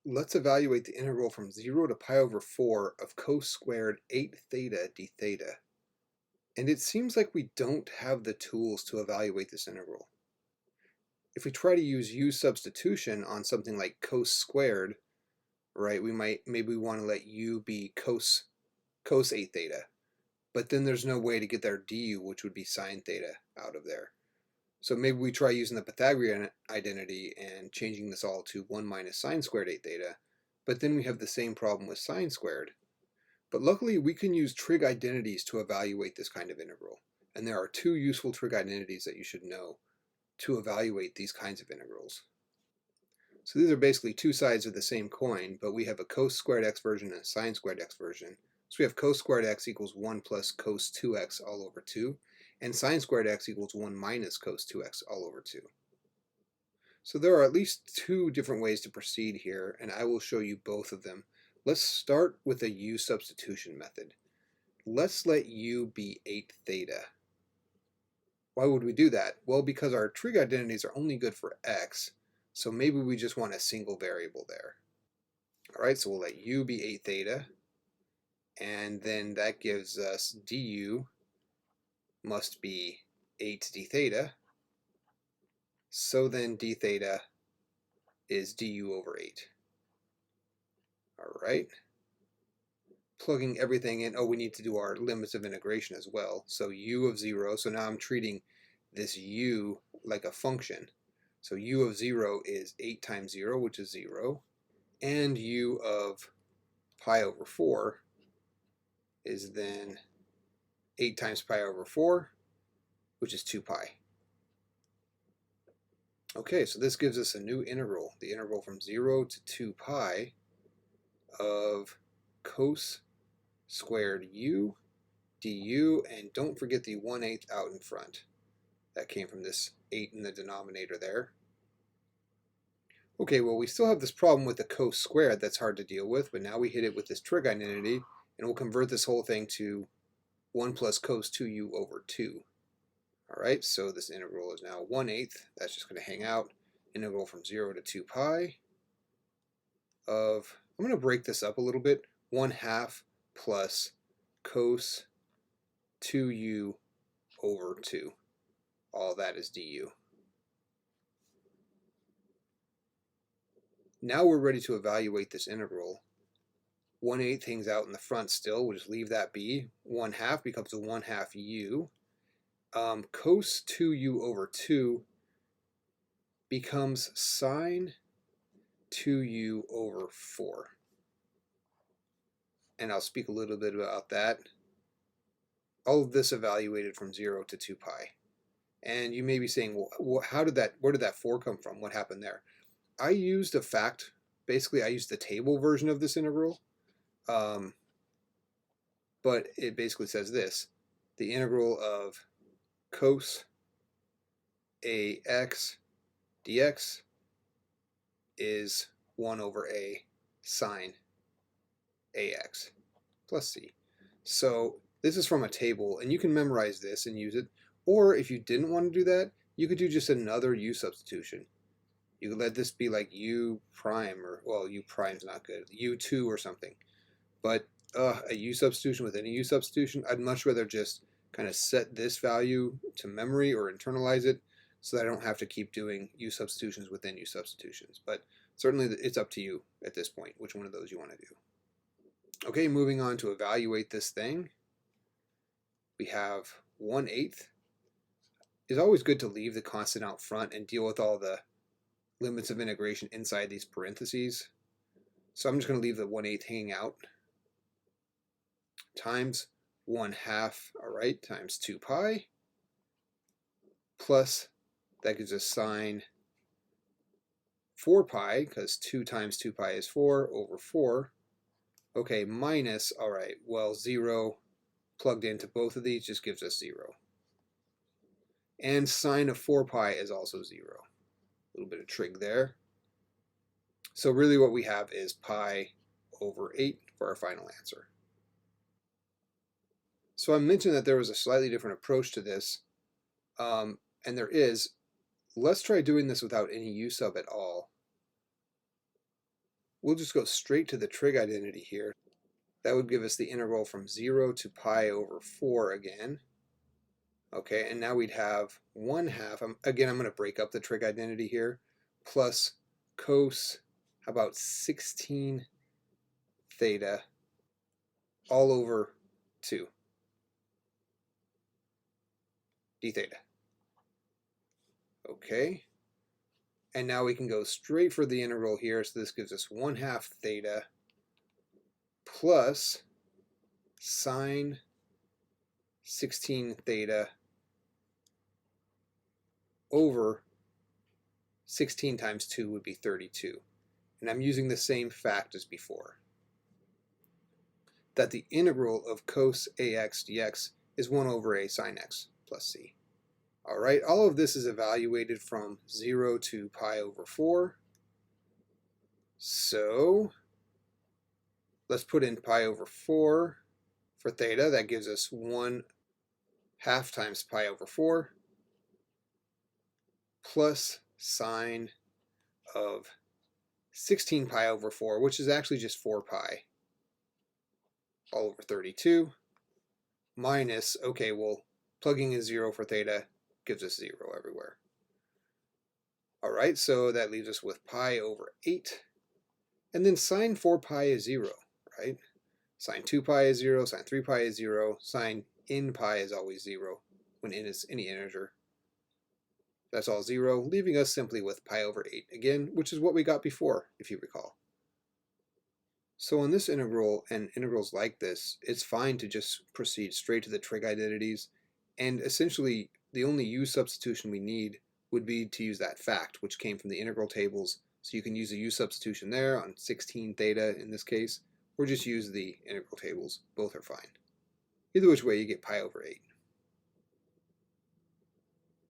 Let's evaluate the integral from 0 to pi over 4 of cos squared 8 theta d theta. And it seems like we don't have the tools to evaluate this integral. If we try to use u-substitution on something like cos squared, right, maybe we want to let u be cos 8 theta. But then there's no way to get their du, which would be sine theta, out of there. So maybe we try using the Pythagorean identity and changing this all to 1 minus sine squared 8 theta, but then we have the same problem with sine squared. But luckily we can use trig identities to evaluate this kind of integral. And there are two useful trig identities that you should know to evaluate these kinds of integrals. So these are basically two sides of the same coin, but we have a cos squared x version and a sine squared x version. So we have cos squared x equals 1 plus cos 2x all over 2. And sine squared x equals 1 minus cos 2x all over 2. So there are at least two different ways to proceed here, and I will show you both of them. Let's start with a u-substitution method. Let's let u be 8 theta. Why would we do that? Well, because our trig identities are only good for x, so maybe we just want a single variable there. Alright, so we'll let u be 8 theta, and then that gives us du must be 8 d theta. So then d theta is du over 8. Alright. Plugging everything in. Oh, we need to do our limits of integration as well. So u of 0. So now I'm treating this u like a function. So u of 0 is 8 times 0, which is 0. And u of pi over 4 is then 8 times pi over 4, which is 2 pi. Okay, so this gives us a new integral, the integral from 0 to 2 pi of cos squared u du, and don't forget the 1/8 out in front. That came from this 8 in the denominator there. Okay, well we still have this problem with the cos squared that's hard to deal with, but now we hit it with this trig identity, and we'll convert this whole thing to 1 plus cos 2u over 2. Alright, so this integral is now 1/8. That's just going to hang out. Integral from 0 to 2 pi of, I'm going to break this up a little bit, 1/2 plus cos 2u over 2. All that is du. Now we're ready to evaluate this integral. 1/8 hangs out in the front still. We'll just leave that be. 1/2 becomes a 1/2 u. Cos 2u over 2 becomes sine 2u over 4. And I'll speak a little bit about that. All of this evaluated from 0 to 2 pi. And you may be saying, well, where did that 4 come from? What happened there? I used a fact. Basically, I used the table version of this integral. But it basically says this. The integral of cos ax dx is 1 over a sine ax plus c. So this is from a table, and you can memorize this and use it. Or if you didn't want to do that, you could do just another u substitution. You could let this be like u prime, or, well, u prime's not good, u2 or something. But a u substitution within a u substitution, I'd much rather just kind of set this value to memory or internalize it so that I don't have to keep doing u substitutions within u substitutions. But certainly it's up to you at this point which one of those you want to do. Okay, moving on to evaluate this thing. We have 1/8. It's always good to leave the constant out front and deal with all the limits of integration inside these parentheses. So I'm just going to leave the 1/8 hanging out. Times 1/2, alright, times 2 pi, plus, that gives us sine 4 pi, because 2 times 2 pi is 4, over 4. Okay, minus, alright, well, 0 plugged into both of these just gives us 0. And sine of 4 pi is also 0. A little bit of trig there. So really what we have is pi over 8 for our final answer. So I mentioned that there was a slightly different approach to this, and there is. Let's try doing this without any u sub at all. we'll just go straight to the trig identity here. That would give us the integral from 0 to pi over 4 again. Okay, and now we'd have 1/2, again I'm going to break up the trig identity here, plus cos, how about 16 theta all over 2 d theta. Okay, and now we can go straight for the integral here, so this gives us 1/2 theta plus sine 16 theta over 16 times 2 would be 32. And I'm using the same fact as before, that the integral of cos ax dx is 1 over a sine x plus c. All right, all of this is evaluated from 0 to pi over 4. So let's put in pi over 4 for theta. That gives us 1/2 times pi over 4 plus sine of 16 pi over 4, which is actually just 4 pi all over 32, minus, okay, well, plugging in 0 for theta gives us 0 everywhere. All right, so that leaves us with pi over 8. And then sine 4 pi is 0, right? Sine 2 pi is 0, sine 3 pi is 0, sine n pi is always 0 when n is any integer. That's all 0, leaving us simply with pi over 8 again, which is what we got before, if you recall. So on this integral and integrals like this, it's fine to just proceed straight to the trig identities, and essentially the only u-substitution we need would be to use that fact, which came from the integral tables. So you can use a u-substitution there on 16 theta in this case, or just use the integral tables. Both are fine. Either which way, you get pi over 8.